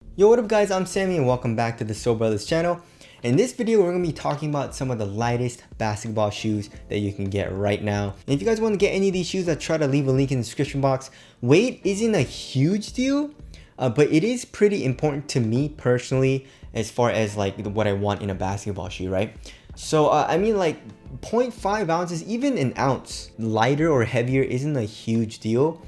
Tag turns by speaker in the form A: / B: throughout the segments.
A: Yo, what up guys, I'm Sammy and welcome back to the Soul Brothers channel. In this video, we're going to be talking about some of the lightest basketball shoes that you can get right now. And if you guys want to get any of these shoes, I'll try to leave a link in the description box. Weight isn't a huge deal, but it is pretty important to me personally as far as like what I want in a basketball shoe, right? So I mean like 0.5 ounces, even an ounce lighter or heavier isn't a huge deal.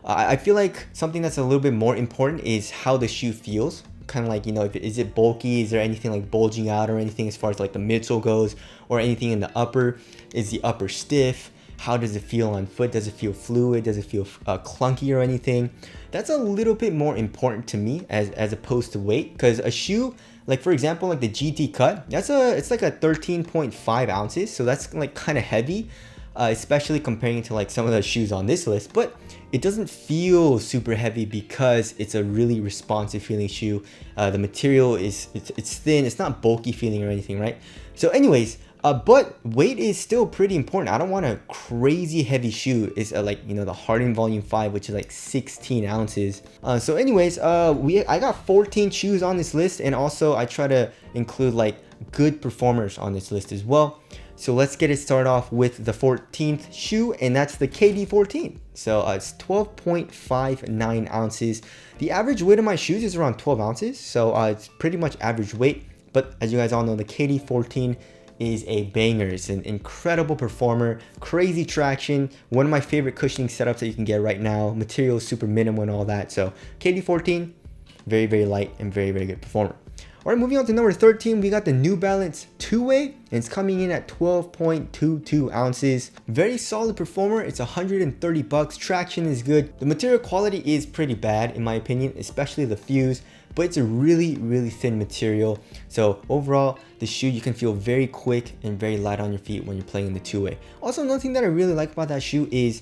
A: I feel like something that's a little bit more important is how the shoe feels. Kind of like, you know, is it bulky? Is there anything like bulging out or anything as far as like the midsole goes, or anything in the upper? Is the upper stiff? How does it feel on foot? Does it feel fluid? Does it feel clunky or anything? That's a little bit more important to me as opposed to weight, because a shoe, like for example, like the GT Cut, it's like a 13.5 ounces, so that's like kind of heavy. Especially comparing it to like some of the shoes on this list, but it doesn't feel super heavy because it's a really responsive feeling shoe. The material is it's thin, it's not bulky feeling or anything, right? So anyways, but weight is still pretty important. I don't want a crazy heavy shoe. It's like, you know, the Harden Volume 5, which is like 16 ounces. So anyways, I got 14 shoes on this list, and also I try to include like good performers on this list as well. So let's get it started off with the 14th shoe, and that's the KD14. So it's 12.59 ounces. The average weight of my shoes is around 12 ounces, so it's pretty much average weight. But as you guys all know, the KD14 is a banger. It's an incredible performer, crazy traction, one of my favorite cushioning setups that you can get right now. Material is super minimal and all that. So KD14, very, very light and very, very good performer. All right, moving on to number 13, we got the New Balance two-way, and it's coming in at 12.22 ounces. Very solid performer. It's 130 bucks. Traction is good. The material quality is pretty bad in my opinion, especially the fuse, but it's a really, really thin material. So overall, the shoe, you can feel very quick and very light on your feet when you're playing in the two-way. Also, another thing that I really like about that shoe is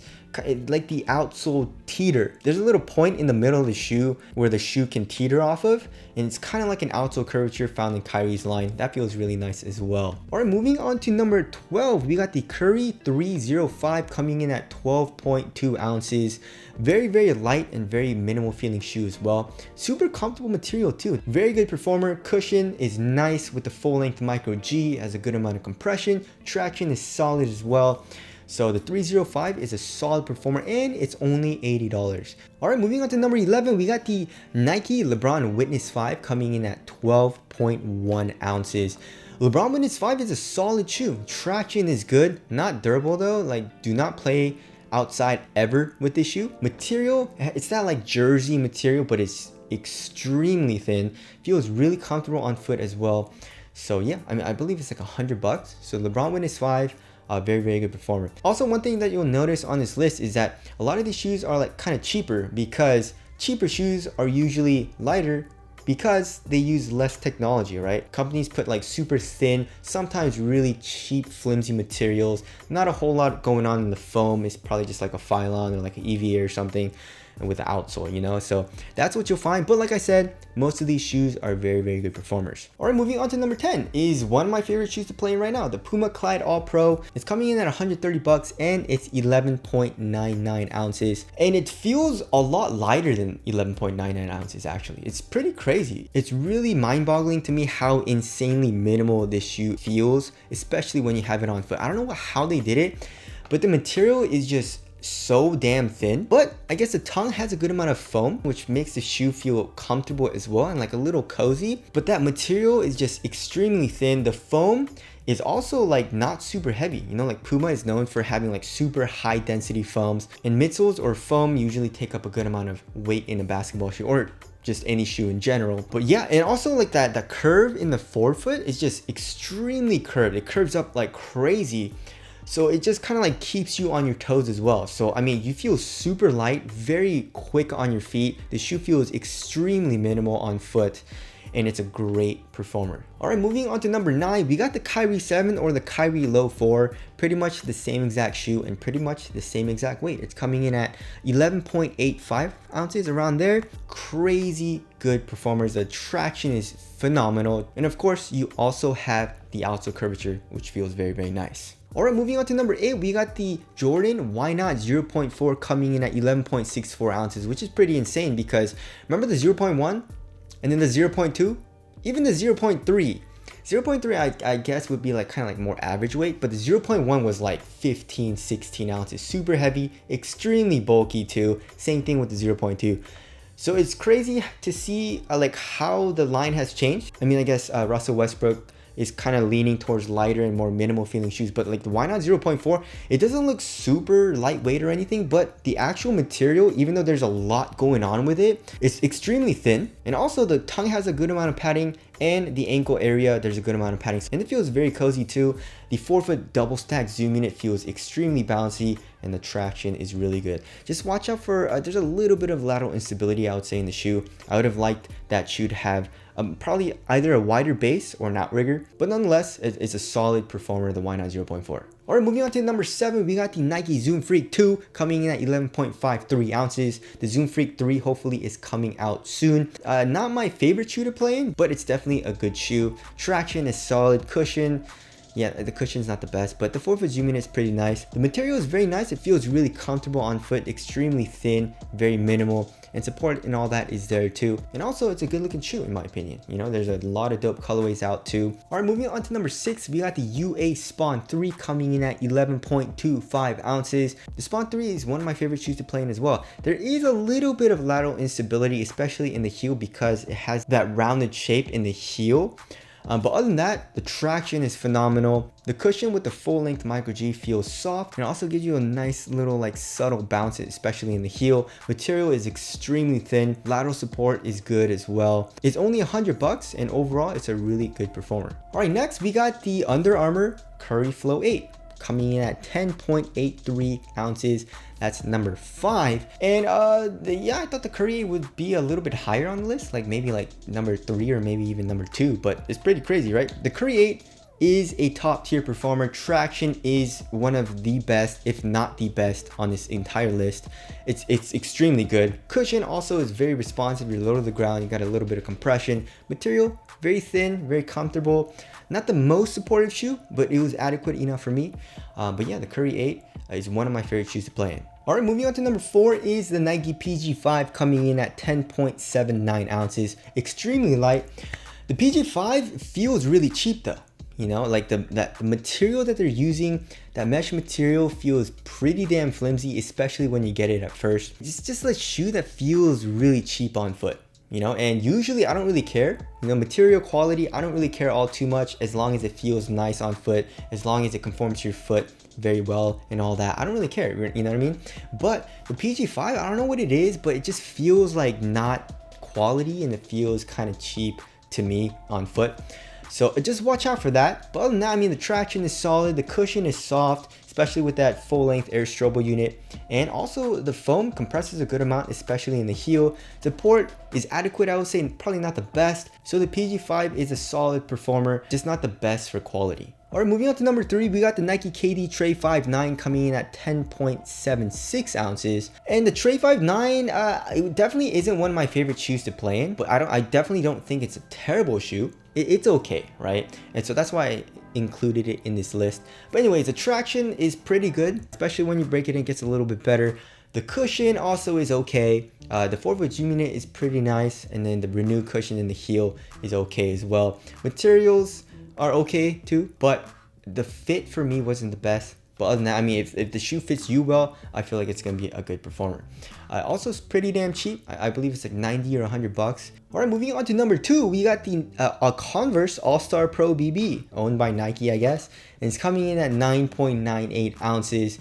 A: like the outsole teeter. There's a little point in the middle of the shoe where the shoe can teeter off of, and it's kind of like an outsole curvature found in Kyrie's line. That feels really nice as well. All right, moving on to number 12, we got the Curry 305 coming in at 12.2 ounces. Very, very light and very minimal feeling shoe as well. Super comfortable material too. Very good performer. Cushion is nice with the full length micro G, has a good amount of compression. Traction is solid as well. So the 305 is a solid performer, and it's only $80. All right, moving on to number 11, we got the Nike LeBron Witness 5 coming in at 12.1 ounces. LeBron Witness 5 is a solid shoe. Traction is good, not durable though. Like, do not play outside ever with this shoe. Material, it's not like jersey material, but it's extremely thin. Feels really comfortable on foot as well. So yeah, I mean, I believe it's like $100. So LeBron Witness 5, very, very good performer. Also, one thing that you'll notice on this list is that a lot of these shoes are like kind of cheaper, because cheaper shoes are usually lighter because they use less technology, right? Companies put like super thin, sometimes really cheap, flimsy materials. Not a whole lot going on in the foam. It's probably just like a Phylon or like an EVA or something, and with the outsole, you know? So that's what you'll find. But like I said, most of these shoes are very, very good performers. All right, moving on to number 10 is one of my favorite shoes to play in right now, the Puma Clyde All Pro. It's coming in at 130 bucks, and it's 11.99 ounces. And it feels a lot lighter than 11.99 ounces actually. It's pretty crazy. It's really mind-boggling to me how insanely minimal this shoe feels, especially when you have it on foot. I don't know how they did it, but the material is just so damn thin. But I guess the tongue has a good amount of foam, which makes the shoe feel comfortable as well and like a little cozy. But that material is just extremely thin. The foam is also like not super heavy. You know, like Puma is known for having like super high density foams, and midsoles or foam usually take up a good amount of weight in a basketball shoe, or just any shoe in general. But yeah, and also like that curve in the forefoot is just extremely curved. It curves up like crazy. So it just kind of like keeps you on your toes as well. So I mean, you feel super light, very quick on your feet. The shoe feels extremely minimal on foot, and it's a great performer. All right, moving on to number 9, we got the Kyrie 7 or the Kyrie Low 4. Pretty much the same exact shoe and pretty much the same exact weight. It's coming in at 11.85 ounces, around there. Crazy good performers. The traction is phenomenal. And of course, you also have the outsole curvature, which feels very, very nice. All right, moving on to number 8, we got the Jordan Why Not 0.4 coming in at 11.64 ounces, which is pretty insane because remember the 0.1? And then the 0.2, even the 0.3. 0.3 I guess would be like kind of like more average weight, but the 0.1 was like 15, 16 ounces, super heavy, extremely bulky too. Same thing with the 0.2. So it's crazy to see like how the line has changed. I mean, I guess Russell Westbrook is kind of leaning towards lighter and more minimal feeling shoes, but like the Why Not 0.4, it doesn't look super lightweight or anything, but the actual material, even though there's a lot going on with it, it's extremely thin. And also the tongue has a good amount of padding, and the ankle area, there's a good amount of padding. And it feels very cozy too. The forefoot double stack zoom unit feels extremely bouncy, and the traction is really good. Just watch out for, there's a little bit of lateral instability, I would say, in the shoe. I would have liked that shoe to have probably either a wider base or an outrigger, but nonetheless, it's a solid performer, the Why Not 0.4. All right, moving on to number 7, we got the Nike Zoom Freak 2 coming in at 11.53 ounces. The Zoom Freak 3 hopefully is coming out soon. Not my favorite shoe to play in, but it's definitely a good shoe. Traction is solid, cushion. Yeah, the cushion's not the best, but the forefoot zoom in is pretty nice. The material is very nice. It feels really comfortable on foot, extremely thin, very minimal, and support and all that is there too. And also, it's a good looking shoe in my opinion. You know, there's a lot of dope colorways out too. All right, moving on to number 6, we got the UA Spawn 3 coming in at 11.25 ounces. The Spawn 3 is one of my favorite shoes to play in as well. There is a little bit of lateral instability, especially in the heel because it has that rounded shape in the heel. But other than that, the traction is phenomenal. The cushion with the full length micro G feels soft and also gives you a nice little like subtle bounce, especially in the heel. Material is extremely thin. Lateral support is good as well. It's only $100 and overall it's a really good performer. All right, next we got the Under Armour Curry Flow 8 coming in at 10.83 ounces. That's number 5. And yeah, I thought the Curry 8 would be a little bit higher on the list, like maybe like number 3 or maybe even number 2, but it's pretty crazy, right? The Curry 8 is a top tier performer. Traction is one of the best, if not the best, on this entire list. It's extremely good. Cushion also is very responsive. You're low to the ground, you got a little bit of compression. Material, very thin, very comfortable. Not the most supportive shoe, but it was adequate enough for me. But yeah, the Curry 8 is one of my favorite shoes to play in. All right, moving on to number 4 is the Nike PG5 coming in at 10.79 ounces. Extremely light. The PG5 feels really cheap though. You know, like the material that they're using, that mesh material feels pretty damn flimsy, especially when you get it at first. It's just a shoe that feels really cheap on foot. You know, and usually I don't really care, you know, material quality, I don't really care all too much as long as it feels nice on foot, as long as it conforms to your foot very well and all that. I don't really care, you know what I mean? But the PG5, I don't know what it is, but it just feels like not quality and it feels kind of cheap to me on foot. So just watch out for that. But other than that, I mean, the traction is solid, the cushion is soft, especially with that full-length Air Strobo unit. And also the foam compresses a good amount, especially in the heel. Support is adequate, I would say, probably not the best. So the PG5 is a solid performer, just not the best for quality. All right, moving on to number 3, we got the Nike KD Tre 5.9 coming in at 10.76 ounces. And the Tre 5.9, it definitely isn't one of my favorite shoes to play in, but I definitely don't think it's a terrible shoe. It's okay, right? And so that's why I included it in this list. But anyways, the traction is pretty good, especially when you break it, it gets a little bit better. The cushion also is okay. The forefoot zoom unit is pretty nice, and then the Renew cushion in the heel is okay as well. Materials are okay too, but the fit for me wasn't the best. But other than that, I mean, if the shoe fits you well, I feel like it's gonna be a good performer. Also, it's pretty damn cheap. I believe it's like 90 or $100. All right, moving on to number 2, we got the Converse All-Star Pro BB, owned by Nike, I guess, and it's coming in at 9.98 ounces.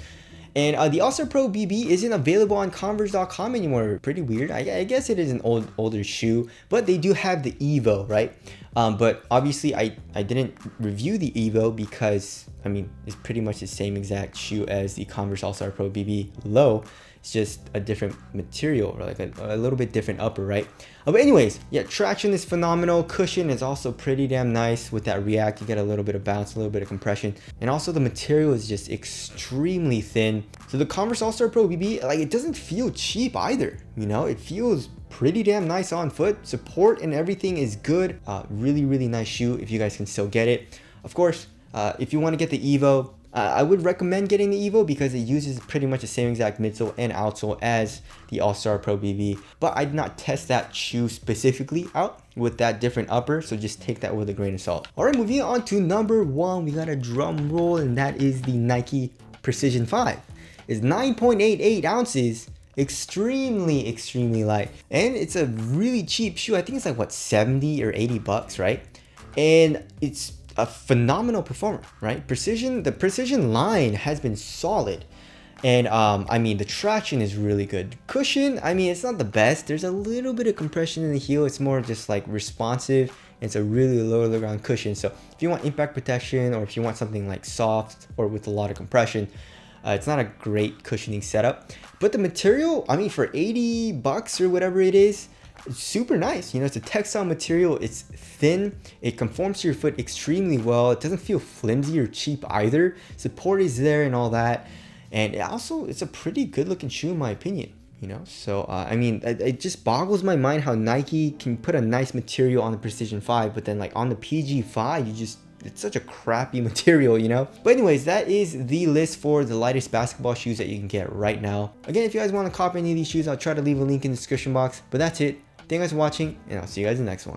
A: And the All-Star Pro BB isn't available on Converse.com anymore. Pretty weird. I guess it is an older shoe, but they do have the Evo, right? But obviously I didn't review the Evo because, I mean, it's pretty much the same exact shoe as the Converse All-Star Pro BB Low. It's just a different material, or like a little bit different upper, right? But anyways, yeah, traction is phenomenal. Cushion is also pretty damn nice. With that React, you get a little bit of bounce, a little bit of compression. And also the material is just extremely thin. So the Converse All-Star Pro BB, like, it doesn't feel cheap either. You know, it feels pretty damn nice on foot. Support and everything is good. Really, really nice shoe if you guys can still get it. Of course, if you want to get the Evo, I would recommend getting the Evo because it uses pretty much the same exact midsole and outsole as the All-Star Pro BB, but I did not test that shoe specifically out with that different upper, so just take that with a grain of salt. All right, moving on to number 1, we got a drum roll, and that is the Nike Precision 5. It's 9.88 ounces, extremely light, and it's a really cheap shoe. I think it's like what, 70 or 80 bucks, right? And it's a phenomenal performer, right? The Precision line has been solid, and I mean, the traction is really good. Cushion, I mean, it's not the best. There's a little bit of compression in the heel. It's more just like responsive. It's a really low to the ground cushion. So if you want impact protection, or if you want something like soft or with a lot of compression, it's not a great cushioning setup. But the material, I mean, for 80 bucks or whatever it is, it's super nice. You know, it's a textile material. It's thin. It conforms to your foot extremely well. It doesn't feel flimsy or cheap either. Support is there and all that. And it's a pretty good looking shoe in my opinion. You know, so I mean, it just boggles my mind how Nike can put a nice material on the Precision 5, but then like on the PG 5, it's such a crappy material, you know? But anyways, that is the list for the lightest basketball shoes that you can get right now. Again, if you guys want to copy any of these shoes, I'll try to leave a link in the description box. But that's it. Thank you guys for watching, and I'll see you guys in the next one.